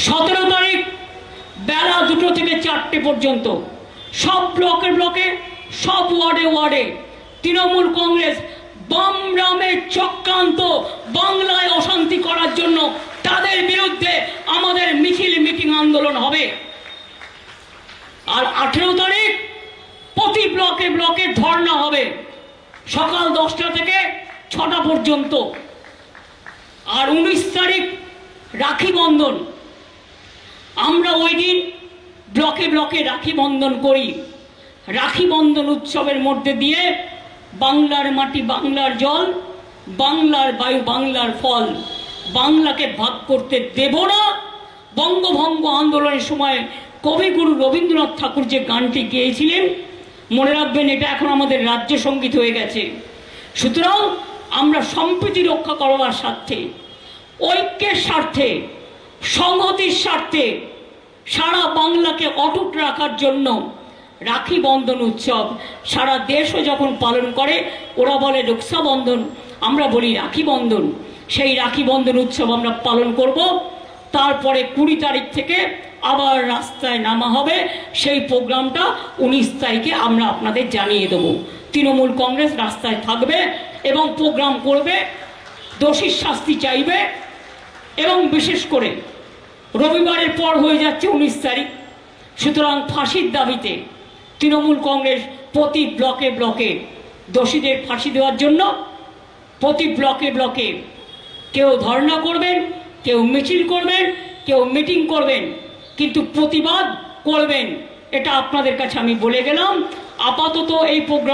17 তারিখ বেলা 2টো থেকে 4টে পর্যন্ত সব ব্লকে সব ওয়ার্ডে তৃণমূল কংগ্রেস বাম রামের চক্রান্ত বাংলায় অশান্তি করার জন্য তাদের বিরুদ্ধে আমাদের মিছিল মিটিং আন্দোলন হবে। আর 18 তারিখ প্রতি ব্লকে ধর্ণা হবে সকাল 10টা থেকে 6টা পর্যন্ত। আর 19 তারিখ রাখি বন্ধন। আমরা ওই দিন ব্লকে রাখি বন্ধন করি। রাখি বন্ধন উৎসবের মধ্যে দিয়ে বাংলার মাটি বাংলার জল, বাংলার বায়ু বাংলার ফল, বাংলাকে ভাগ করতে দেব না। বঙ্গভঙ্গ আন্দোলনের সময় কবিগুরু রবীন্দ্রনাথ ঠাকুর যে গানটি গেয়েছিলেন, মনে রাখবেন এটা এখন আমাদের রাজ্য সঙ্গীত হয়ে গেছে। সুতরাং আমরা সম্প্রীতি রক্ষা করবার স্বার্থে, ঐক্যের স্বার্থে, সংহতির স্বার্থে, সারা বাংলাকে অটুট রাখার জন্য রাখি বন্ধন উৎসব সারা দেশও যখন পালন করে, ওরা বলে রক্ষাবন্ধন, আমরা বলি রাখি বন্ধন। সেই রাখি বন্ধন উৎসব আমরা পালন করব। তারপরে 20 তারিখ থেকে আবার রাস্তায় নামা হবে। সেই প্রোগ্রামটা 19 তারিখে আমরা আপনাদের জানিয়ে দেব। তৃণমূল কংগ্রেস রাস্তায় থাকবে এবং প্রোগ্রাম করবে, দোষীর শাস্তি চাইবে। এবং বিশেষ করে রবিবারের পর হয়ে যাচ্ছে 19 তারিখ, সুতরাং ফাঁসির দাবিতে তৃণমূল কংগ্রেস প্রতি ব্লকে দোষীদের ফাঁসি দেওয়ার জন্য প্রতি ব্লকে কেউ ধর্ণা করবেন, কেউ মিছিল করবেন, কেউ মিটিং করবেন, কিন্তু প্রতিবাদ করবেন। এটা আপনাদের কাছে আমি বলে গেলাম। আপাতত এই প্রোগ্রাম